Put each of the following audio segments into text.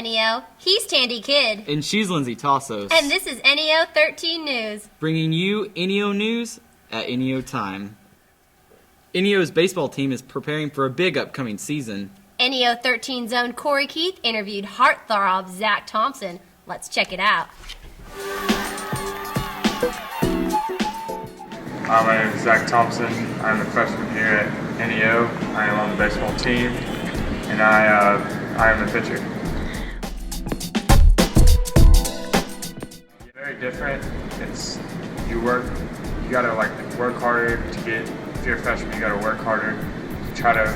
NEO. He's Tandy Kidd. And she's Lindsay Tassos. And this is NEO 13 News. Bringing you NEO news at NEO time. NEO's baseball team is preparing for a big upcoming season. NEO 13's own Corey Keith interviewed heartthrob Zach Thompson. Let's check it out. Hi, my name is Zach Thompson. I'm a freshman here at NEO. I am on the baseball team, and I am a pitcher. Very different. It's you gotta work harder to get. If you're a freshman, you gotta work harder. Try to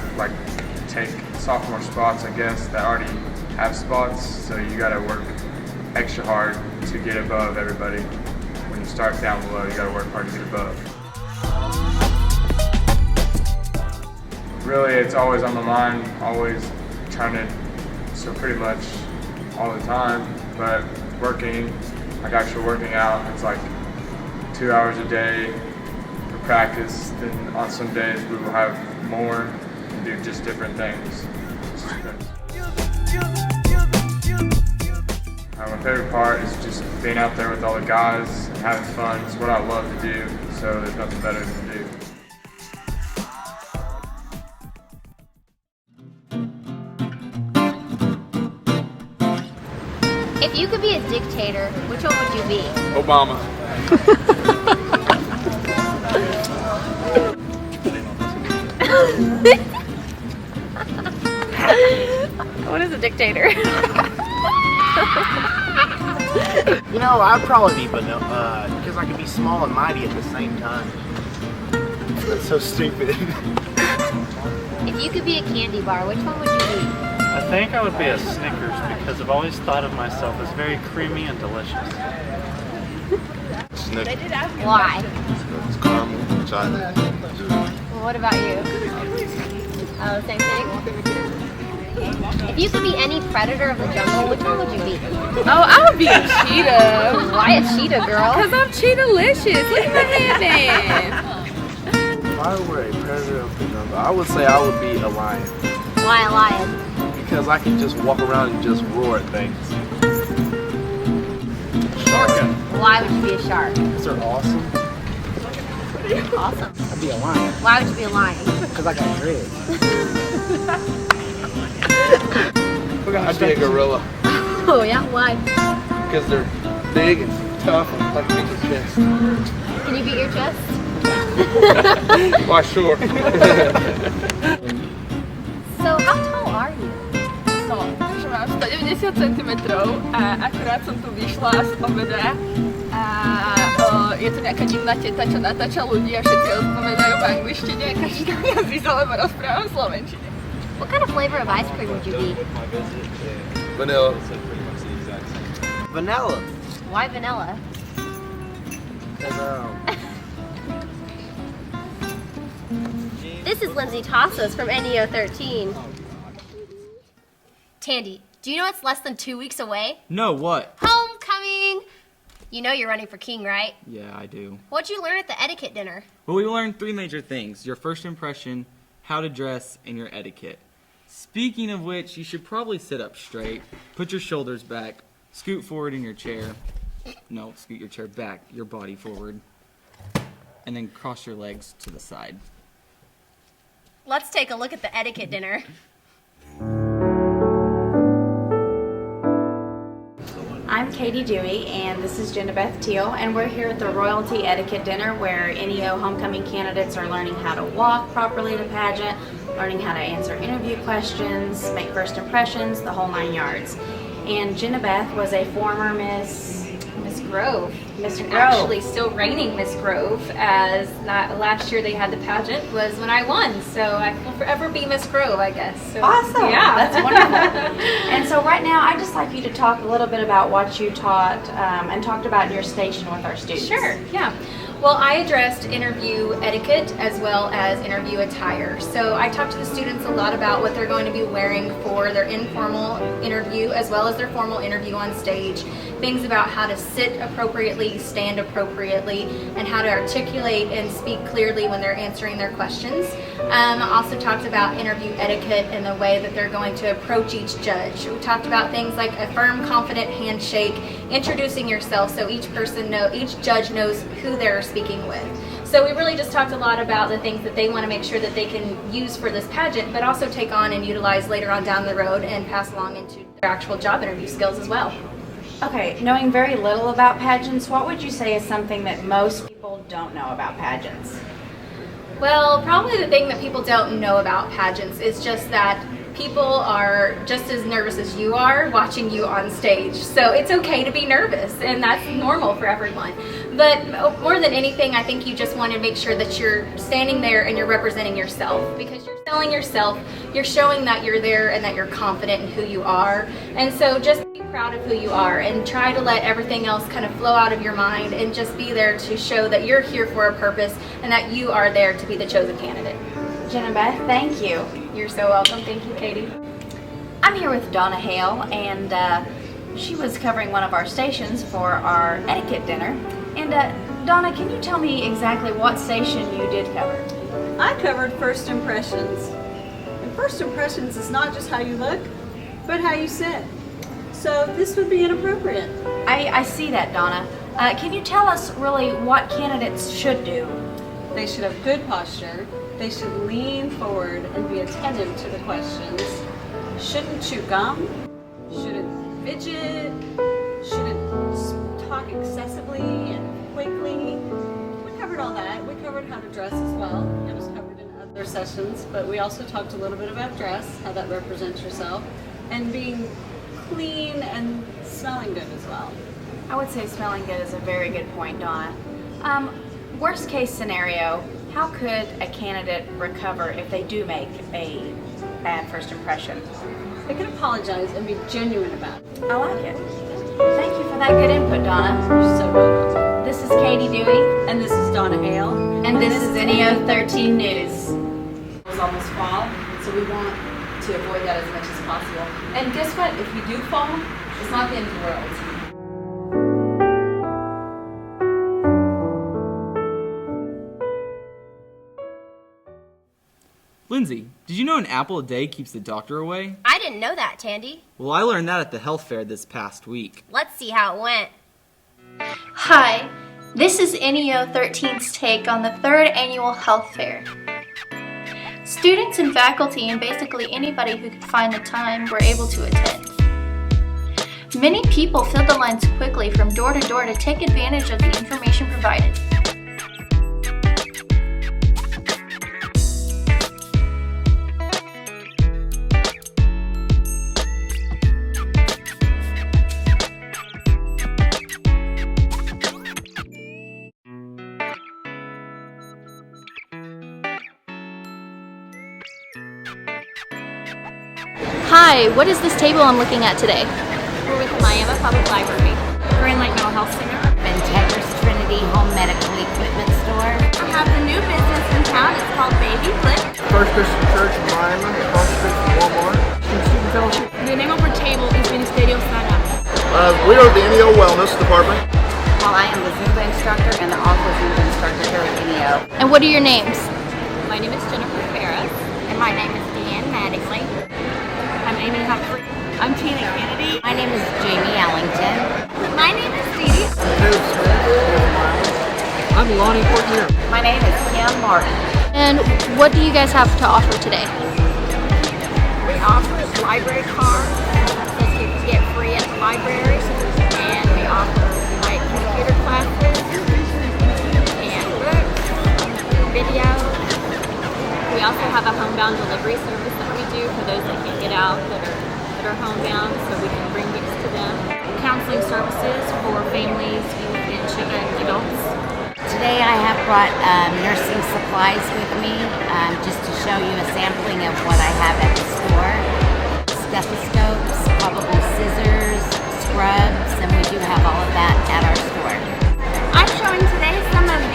take sophomore spots, I guess, that already have spots. So you gotta work extra hard to get above everybody. When you start down below, you gotta work hard to get above. Really, it's always on my mind, always trying to, so pretty much all the time, but working, actually working out, it's 2 hours a day for practice, then on some days we will have more and do just different things. My favorite part is just being out there with all the guys and having fun. It's what I love to do, so there's nothing better to do. If you could be a dictator, which one would you be? Obama. What is a dictator? You know, I'd probably be vanilla, because I can be small and mighty at the same time. That's so stupid. If you could be a candy bar, which one would you be? I think I would be a Snickers because I've always thought of myself as very creamy and delicious. Snickers. Why? It's caramel chocolate. Well, what about you? Oh, same thing? If you could be any predator of the jungle, which one would you be? Oh, I would be a cheetah. Why a cheetah, girl? Because I'm cheetah-licious. Look at my headband. If I were a predator of the jungle, I would say I would be a lion. Why a lion? Because I can just walk around and just roar at things. Shark. Why would you be a shark? Because they're awesome. Awesome. I'd be a lion. Why would you be a lion? Because I got dreads. I'd be a gorilla. Oh yeah, why? Because they're big and tough and like beat your chest. Can you beat your chest? Why, sure. So how tall are you? No, že mám 190 cm a akurát som tu vyšla z obeda a je to nejaká divná teta, čo natáča ľudí a všetci odpovedajú v angličtine a každý na mňa zíza, lebo rozprávam v slovenčine. What kind of flavor of ice cream would you be? Vanilla. Vanilla. Why vanilla? This is Lindsay Tassos from NEO 13. Tandy, do you know it's less than 2 weeks away? No, what? Homecoming! You know you're running for king, right? Yeah, I do. What'd you learn at the etiquette dinner? Well, we learned 3 major things. Your first impression, how to dress, and your etiquette. Speaking of which, you should probably sit up straight, put your shoulders back, scoot forward in your chair. No, scoot your chair back, your body forward. And then cross your legs to the side. Let's take a look at the etiquette dinner. I'm Katie Dewey, and this is Jenna-Beth Teal, and we're here at the Royalty Etiquette Dinner where NEO homecoming candidates are learning how to walk properly in a pageant, learning how to answer interview questions, make first impressions, the whole 9 yards. And Jenna-Beth was a former Miss Grove. Grove. Actually still reigning Miss Grove, as last year they had the pageant was when I won, so I will forever be Miss Grove, I guess. So, Awesome! yeah. That's wonderful. And so right now I'd just like you to talk a little bit about what you taught and talked about in your station with our students. Sure, yeah. Well, I addressed interview etiquette as well as interview attire. So I talked to the students a lot about what they're going to be wearing for their informal interview as well as their formal interview on stage. Things about how to sit appropriately, stand appropriately, and how to articulate and speak clearly when they're answering their questions. Also talked about interview etiquette and the way that they're going to approach each judge. We talked about things like a firm, confident handshake, introducing yourself so each judge knows who they're speaking with. So we really just talked a lot about the things that they want to make sure that they can use for this pageant, but also take on and utilize later on down the road and pass along into their actual job interview skills as well. Okay, knowing very little about pageants, what would you say is something that most people don't know about pageants? Well, probably the thing that people don't know about pageants is just that people are just as nervous as you are watching you on stage. So it's okay to be nervous, and that's normal for everyone. But more than anything, I think you just want to make sure that you're standing there and you're representing yourself, because you're selling yourself, you're showing that you're there and that you're confident in who you are. And so just be proud of who you are and try to let everything else kind of flow out of your mind and just be there to show that you're here for a purpose and that you are there to be the chosen candidate. Jenna Beth, thank you. You're so welcome. Thank you, Katie. I'm here with Donna Hale, and she was covering one of our stations for our etiquette dinner. And Donna, can you tell me exactly what station you did cover? I covered first impressions. And first impressions is not just how you look, but how you sit. So this would be inappropriate. I see that, Donna. Can you tell us really what candidates should do? They should have good posture. They should lean forward and be attentive to the questions. Shouldn't chew gum. Shouldn't fidget. Shouldn't talk excessively and quickly. We covered all that. We covered how to dress as well. It was covered in other sessions, but we also talked a little bit about dress, how that represents yourself, and being clean and smelling good as well. I would say smelling good is a very good point, Donna. Worst case scenario, how could a candidate recover if they do make a bad first impression? They can apologize and be genuine about it. I like it. Thank you for that good input, Donna. You're so welcome. This is Katie Dewey. And this is Donna Hale. And this is NEO 13 News. It's almost fall, so we want to avoid that as much as possible. And guess what? If you do fall, it's not the end of the world. Lindsay, did you know an apple a day keeps the doctor away? I didn't know that, Tandy. Well, I learned that at the health fair this past week. Let's see how it went. Hi, this is NEO 13's take on the 3rd Annual Health Fair. Students and faculty and basically anybody who could find the time were able to attend. Many people filled the lines quickly from door to door to take advantage of the information provided. Hi, what is this table I'm looking at today? We're with Miami Public Library. We're in Lake Mental Health Center. Integris Trinity Home Medical Equipment Store. I have the new business in town. It's called Baby Flip. First Christian Church in Miami, across the street from Walmart. Student Fellowship. The name of our table is Ministerio Sana. We are the NEO Wellness Department. Well, I am the Zumba instructor and the Aqua Zumba instructor here at NEO. And what are your names? My name is Jennifer Ferris. And my name is Deanne Mattingly. I'm Amy Humphrey. I'm Tina Kennedy. My name is Jamie Ellington. My name is Dee Dee. I'm Lonnie Portier. My name is Kim Martin. And what do you guys have to offer today? We offer library cards that you can get free at the library, and we offer like computer classes and books, video. We also have a homebound delivery service that we do for those that can't get out that are homebound, so we can bring gifts to them. Counseling services for families, youth, and children, adults. Today I have brought nursing supplies with me just to show you a sampling of what I have at the store. Stethoscopes, probably scissors, scrubs, and we do have all of that at our store. I'm showing today some of the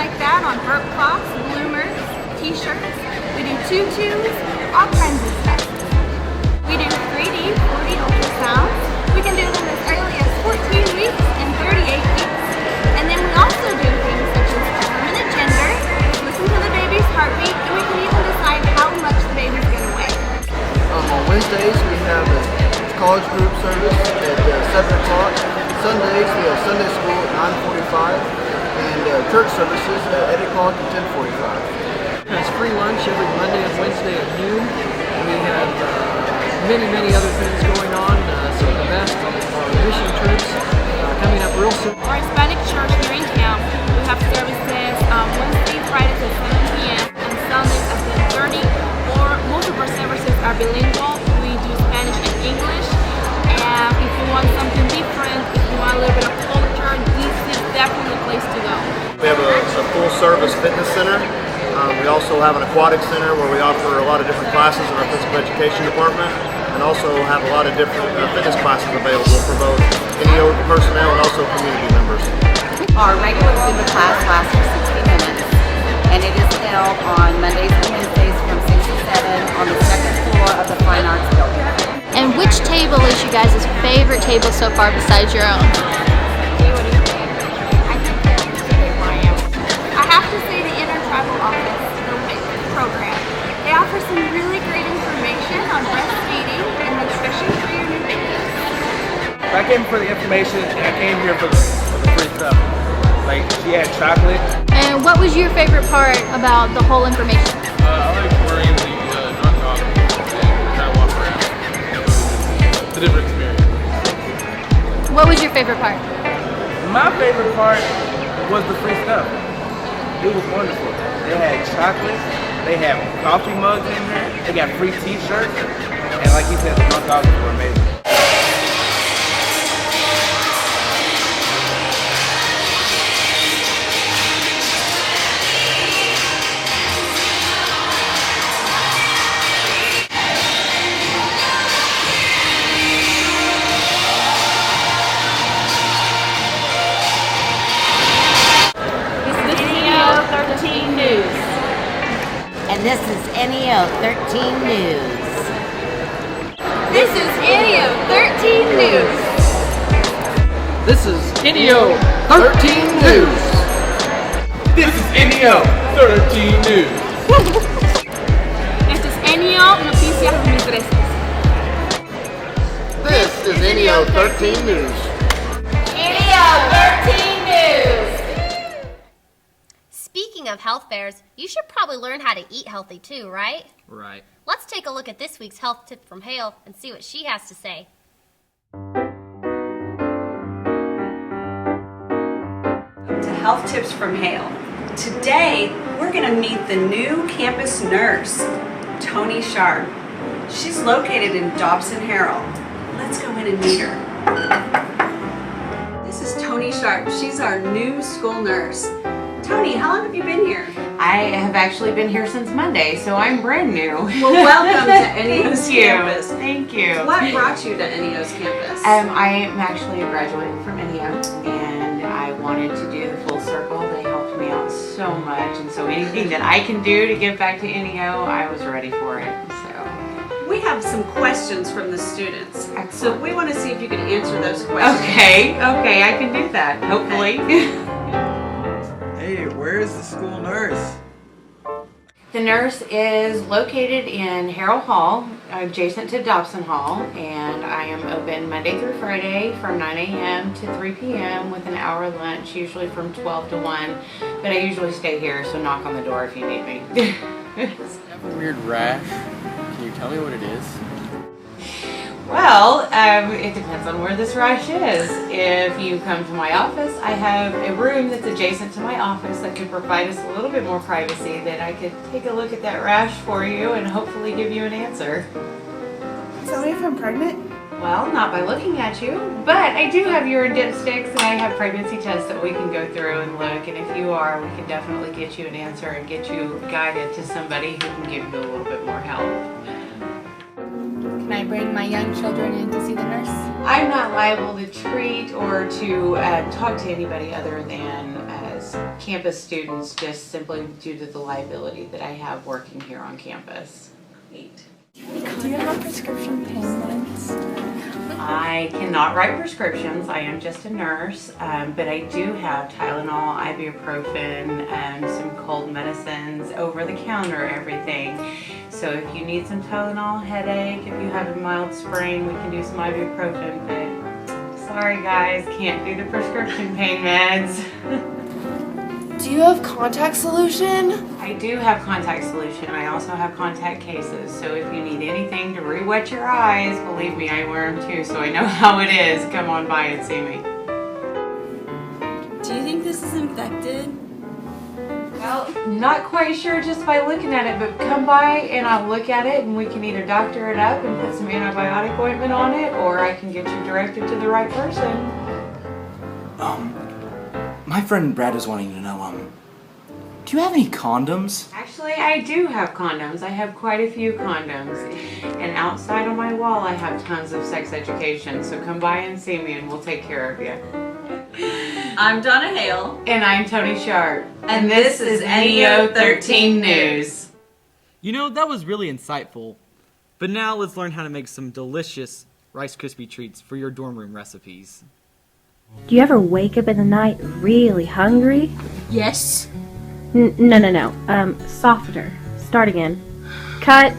like that on burp cloths, bloomers, t-shirts. We do tutus, all kinds of stuff. We do 3D, 4D ultrasounds. We can do them as early as 14 weeks and 38 weeks. And then we also do things such as determine the gender, listen to the baby's heartbeat, and we can even decide how much the baby's going to weigh. On Wednesdays we have a college group service at 7 o'clock. Sundays we have Sunday school at 9:45 and church services at 8 o'clock and 10:45. It's free lunch every Monday and Wednesday at noon. We have many other things going on. Some of the best are mission trips coming up real soon. Our Hispanic church here in town, we have services Wednesday, Fridays at 7 p.m. and Sundays at 10:30. Or most of our services are bilingual. We do Spanish and English. And if you want something different, if you want a little bit of culture, this is definitely the place to go. We have a full service fitness center. We also have an aquatic center where we offer a lot of different classes in our physical education department, and also have a lot of different fitness classes available for both NEO personnel and also community members. Our regular Zumba class lasts for 60 minutes, and it is held on Mondays and Wednesdays from 6 to 7 on the second floor of the Fine Arts Building. And which table is you guys' favorite table so far besides your own? I have to say the Intertribal Office, the WIC program. They offer some really great information on breastfeeding and nutrition for your new babies. I came for the information and I came here for the free stuff. Like, she had chocolate. And what was your favorite part about the whole information? I like wearing the non-dog and kind of walk around. It's a different experience. What was your favorite part? My favorite part was the free stuff. It was wonderful. They had chocolate, they had coffee mugs in there, they got free t-shirts, and like he said, the non-dogs were amazing. And this is NEO 13 News. This is NEO 13 News. This is NEO 13 News. This is NEO 13 News. Este es NEO Noticias 2013. This is NEO 13 News. NEO 13 News. Speaking of health fairs, you should probably learn how to eat healthy too, right? Right. Let's take a look at this week's health tip from Hale and see what she has to say. To Health Tips from Hale. Today, we're going to meet the new campus nurse, Tony Sharp. She's located in Dobson Harrell. Let's go in and meet her. This is Tony Sharp. She's our new school nurse. Tony, how long have you been here? I have actually been here since Monday, so I'm brand new. Well, welcome to NEO's campus. Thank you. What brought you to NEO's campus? I am actually a graduate from NEO, and I wanted to do the full circle. They helped me out so much, and so anything that I can do to give back to NEO, I was ready for it. So we have some questions from the students. Excellent. So we want to see if you can answer those questions. Okay, I can do that, hopefully. Okay. Hey, where is the school nurse? The nurse is located in Harrell Hall, adjacent to Dobson Hall, and I am open Monday through Friday from 9 a.m. to 3 p.m. with an hour lunch, usually from 12 to 1, but I usually stay here, so knock on the door if you need me. I have a weird rash. Can you tell me what it is? Well, it depends on where this rash is. If you come to my office, I have a room that's adjacent to my office that could provide us a little bit more privacy, that I could take a look at that rash for you and hopefully give you an answer. Tell me if I'm pregnant? Well, not by looking at you, but I do have urine dipsticks and I have pregnancy tests that we can go through and look, and if you are, we can definitely get you an answer and get you guided to somebody who can give you a little bit more help. Can I bring my young children in to see the nurse? I'm not liable to treat or to talk to anybody other than as as campus students, just simply due to the liability that I have working here on campus. Do you have prescription pain meds? I cannot write prescriptions. I am just a nurse, but I do have Tylenol, ibuprofen, and some cold medicines, over-the-counter everything. So if you need some Tylenol, headache, if you have a mild sprain, we can do some ibuprofen, but sorry guys, can't do the prescription pain meds. Do you have contact solution? I do have contact solution. I also have contact cases. So if you need anything to re-wet your eyes, believe me, I wear them too, so I know how it is. Come on by and see me. Do you think this is infected? Well, not quite sure just by looking at it, but come by and I'll look at it and we can either doctor it up and put some antibiotic ointment on it, or I can get you directed to the right person. My friend Brad was wanting to know, do you have any condoms? Actually, I do have condoms. I have quite a few condoms. And outside on my wall, I have tons of sex education. So come by and see me and we'll take care of you. I'm Donna Hale. And I'm Tony Sharp. And this is NEO 13 News. You know, that was really insightful. But now let's learn how to make some delicious Rice Krispie treats for your dorm room recipes. Do you ever wake up in the night really hungry? Yes. No. Softer. Start again. Cut.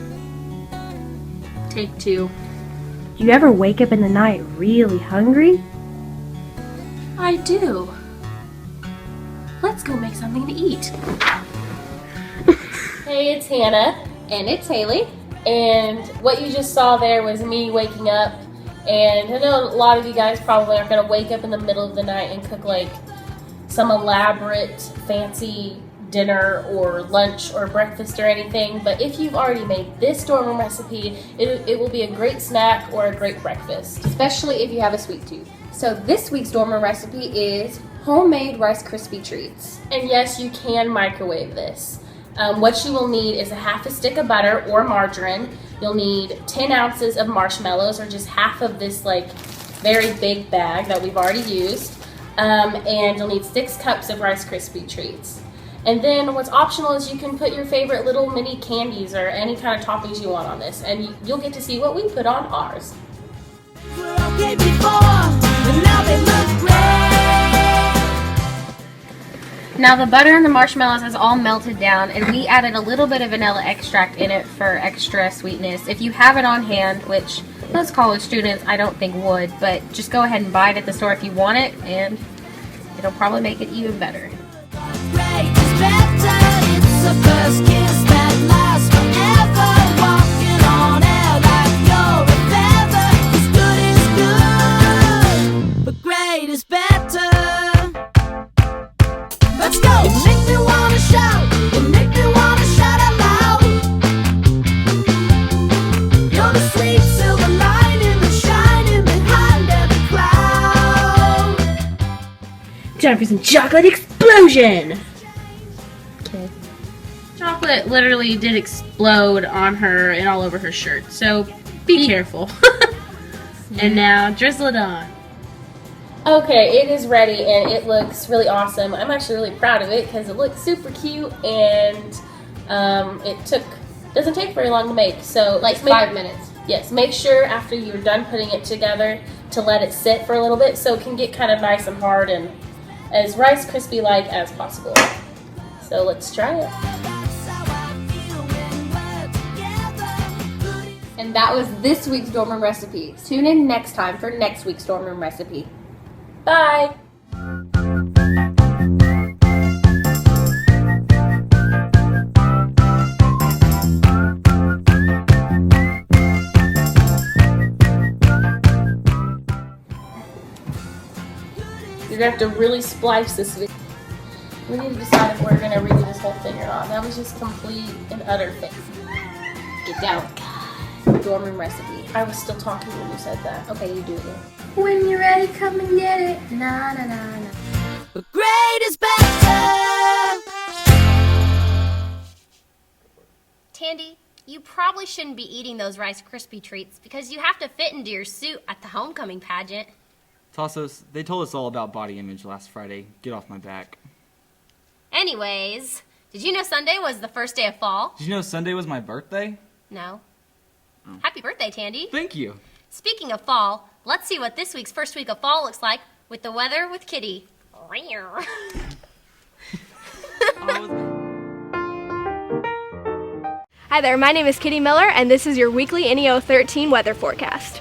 Take 2. Do you ever wake up in the night really hungry? I do. Let's go make something to eat. Hey, it's Hannah. And it's Haley. And what you just saw there was me waking up. And I know a lot of you guys probably aren't going to wake up in the middle of the night and cook like some elaborate, fancy dinner or lunch or breakfast or anything. But if you've already made this dorm room recipe, it will be a great snack or a great breakfast. Especially if you have a sweet tooth. So this week's dorm room recipe is homemade Rice Krispie treats. And yes, you can microwave this. What you will need is a half a stick of butter or margarine. You'll need 10 ounces of marshmallows, or just half of this like very big bag that we've already used. And you'll need 6 cups of Rice Krispie treats. And then what's optional is you can put your favorite little mini candies or any kind of toppings you want on this, and you'll get to see what we put on ours. Now the butter and the marshmallows has all melted down, and we added a little bit of vanilla extract in it for extra sweetness. If you have it on hand, which most college students I don't think would, but just go ahead and buy it at the store if you want it, and it'll probably make it even better. But great is better. Let's go! You make me wanna shout. You make me wanna shout out loud. You're the sweet silver lining that's shining behind every cloud. Time for some chocolate explosion! Okay. Chocolate literally did explode on her and all over her shirt, so be careful. And now drizzle it on. Okay, it is ready and it looks really awesome. I'm actually really proud of it because it looks super cute, and doesn't take very long to make. So Like 5 minutes. Yes, make sure after you're done putting it together to let it sit for a little bit so it can get kind of nice and hard and as Rice Krispie like as possible. So let's try it. And that was this week's dorm room recipe. Tune in next time for next week's dorm room recipe. Bye! You're gonna have to really splice this video. We need to decide if we're gonna redo this whole thing or not. That was just complete and utter fail. Get down. Dorm room recipe. I was still talking when you said that. Okay, you do it. When you're ready, come and get it. Na na na na. But great is better. Tandy, you probably shouldn't be eating those Rice Krispie treats because you have to fit into your suit at the homecoming pageant. Tassos, they told us all about body image last Friday. Get off my back. Anyways, did you know Sunday was the first day of fall? Did you know Sunday was my birthday? No. Happy birthday, Tandy. Thank you. Speaking of fall, let's see what this week's first week of fall looks like with the weather with Kitty. Hi there, my name is Kitty Miller, and this is your weekly NEO 13 weather forecast.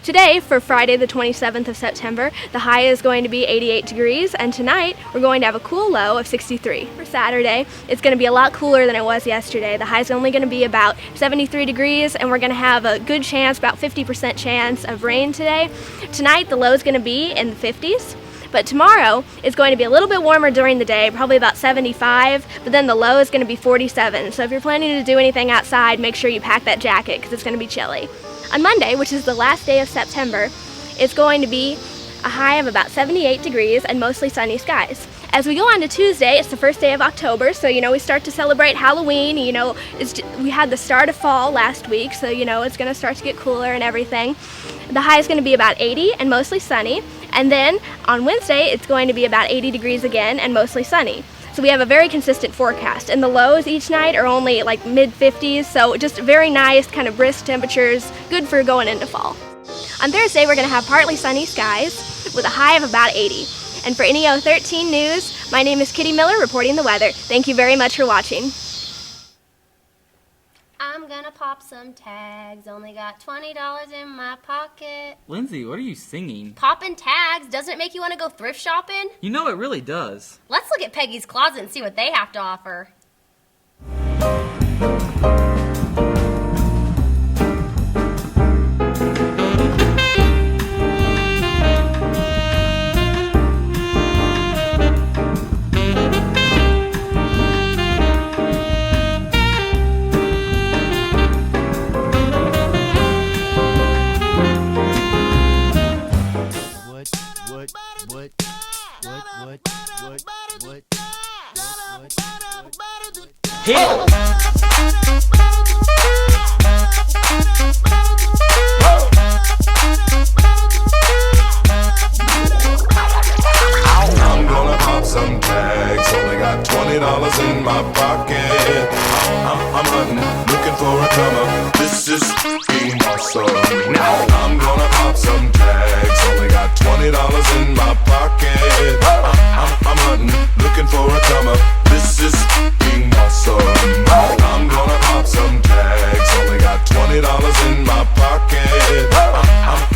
Today, for Friday the 27th of September, the high is going to be 88 degrees, and tonight we're going to have a cool low of 63. For Saturday, it's going to be a lot cooler than it was yesterday. The high is only going to be about 73 degrees, and we're going to have a good chance, about 50% chance of rain today. Tonight, the low is going to be in the 50s. But tomorrow is going to be a little bit warmer during the day, probably about 75, but then the low is going to be 47. So if you're planning to do anything outside, make sure you pack that jacket because it's going to be chilly. On Monday, which is the last day of September, it's going to be a high of about 78 degrees and mostly sunny skies. As we go on to Tuesday, it's the first day of October, so we start to celebrate Halloween. We had the start of fall last week, so it's going to start to get cooler and everything. The high is going to be about 80 and mostly sunny, and then on Wednesday it's going to be about 80 degrees again and mostly sunny. So we have a very consistent forecast, and the lows each night are only like mid-50s, so just very nice kind of brisk temperatures, good for going into fall. On Thursday we're going to have partly sunny skies with a high of about 80. And for NEO 13 News, my name is Kitty Miller reporting the weather. Thank you very much for watching. I'm gonna pop some tags. Only got $20 in my pocket. Lindsay, what are you singing? Popping tags. Doesn't it make you want to go thrift shopping? You know it really does. Let's look at Peggy's closet and see what they have to offer. Hit! I'm gonna pop some tags. Only got $20 in my pocket. I'm hunting, looking for a come up. This is being awesome. I'm gonna pop some tags. Only got $20 in my pocket. I'm hunting, looking for a come up. This is being awesome. I'm gonna pop some tags. Only got $20 in my pocket.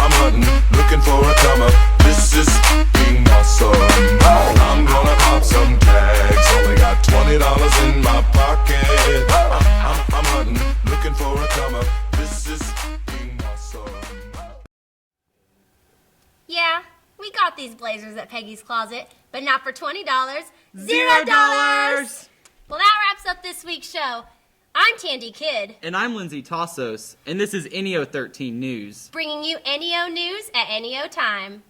I'm hunting, looking for a come up. This is being awesome. I'm gonna pop some tags. Only got $20 in my pocket. I'm hunting, looking for a come up. This is being awesome. Yeah, we got these blazers at Peggy's Closet, but not for $20. $0. Well, that wraps up this week's show. I'm Tandy Kidd. And I'm Lindsay Tassos, and this is NEO 13 News. Bringing you NEO News at NEO Time.